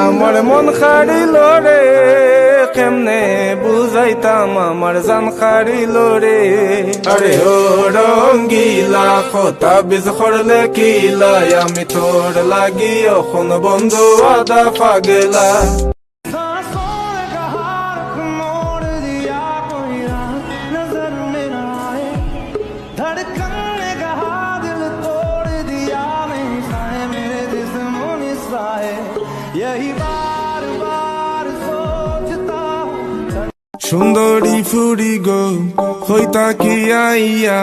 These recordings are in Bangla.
আমার মন হারিল রে, কেমনে বুঝাইতাম আমার জান হারিল রে। আরে ও রঙ্গিলা কথা বীজ করলে কিলাই, আমি তোর লাগি এখন বন্ধু আদা পাগেলা। সুন্দরী ফুরি গো হইতা কি আইয়া,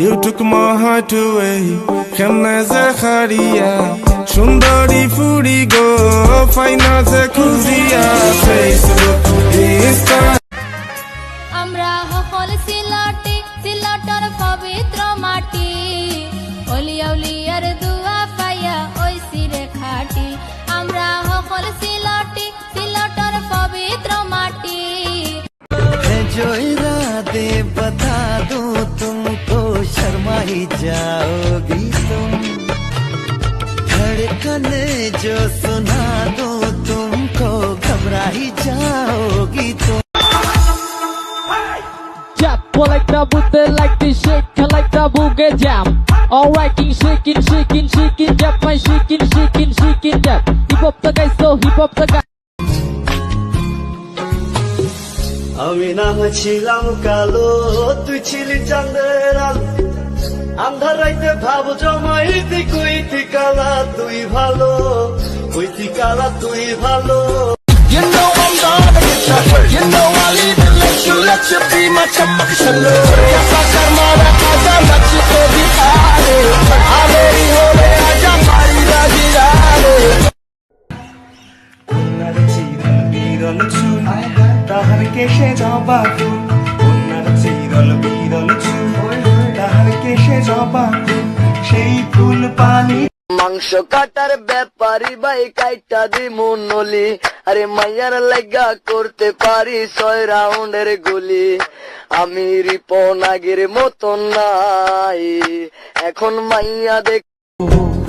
you took my heart away, কেমনে যে হারিয়া। সুন্দরী ফুরি গো ফাইনা যে খুঁজিয়া, ফেসবুক ইনস্টা। আমরা হল সিলটি, সিলটর পবিত্র মাটি, অলিয়া উলিয়ার দুয়া পাইয়া ওই সিরে খাটি। আমরা হল সিলটি, সিলটর পবিত্র মাটি। जो इरादे बता दूं तुमको शर्मा ही जाओगी तुम, धड़कने जो सुना दूं तुमको घबरा ही जाओगी तुम। Jump, pull like the booty, like the shake, like the boogie jam. Alright, king shaking, shaking, shaking, jump, my shaking, shaking, shaking, jump. Hip hop the guy, so hip hop the guy. আমি না ছিলাম কালো, তুই ছিলি চাঁদের আলো, আন্ধার রাইতে ভাব জমাইতি কইতি কালা তুই ভালো, কইতি কালা তুই ভালো। You know I'm gonna get ya, you know I'll leave it, let you be my chapakshalo. Ya sakar mara kaza machi ko dikare, ameri hole aja mari rajirare. Unnar chiral birol chul, তাহার কেশে জবা ফুল, কন্যার চিরল বিরল চুল, তাহার কেশে জবা ফুল, সেই ফুল পানি। মাংস কাটার ব্যাপারী ভাই কাইটা দি মুনলি, আরে মাইয়ার লাগা করতে পারি 6 রাউন্ডের গুলি। আমি রিপন আগের মতন নাই, এখন মাইয়া দেখ।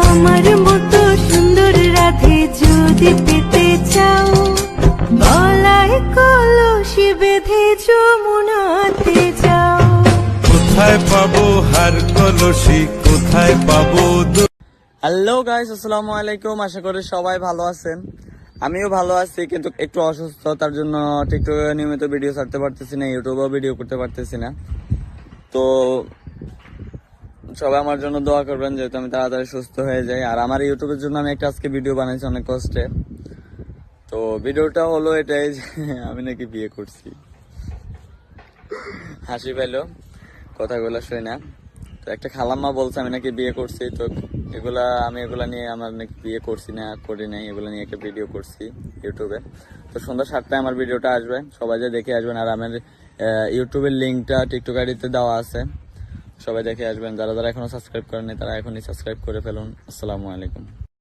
আমার মতো সুন্দর রাধে যদি পেতে চাও, গলায় কলসি বেঁধে যমুনাতে যাও। কোথায় পাবো হার কলসি, কোথায় পাবো। হ্যালো গাইস, আসসালামু আলাইকুম। আশা করি সবাই ভালো আছেন, আমিও ভালো আছি, কিন্তু একটু অসুস্থ, তার জন্য টিকটকে নিয়মিত ভিডিও ছাড়তে পারতেছি না, ইউটিউবেও ভিডিও করতে পারতেছি না। তো সবাই আমার জন্য দোয়া করবেন, যেহেতু আমি তাড়াতাড়ি সুস্থ হয়ে যাই। আর আমার ইউটিউবের জন্য আমি একটা আজকে ভিডিও বানাইছি অনেক কষ্টে। তো ভিডিওটা হলো এটাই যে আমি নাকি বিয়ে করছি। হাসি পেলো কথাগুলো শুনে না। তো একটা খালাম্মা বলছে আমি নাকি বিয়ে করছি, তো আমি এগুলা নিয়ে আমার নাকি বিয়ে করছি না, করি নাই, এগুলো নিয়ে একটা ভিডিও করছি ইউটিউবে। তো সন্ধ্যা 7টায় আমার ভিডিওটা আসবে, সবাই যে দেখে আসবেন। আর আমার ইউটিউবের লিঙ্কটা টিকটক আইডিতে দেওয়া আছে, সবাই দেখে আসবেন। যারা যারা এখনো সাবস্ক্রাইব করেনি তারা এখনই সাবস্ক্রাইব করে ফেলুন। আসসালামু আলাইকুম।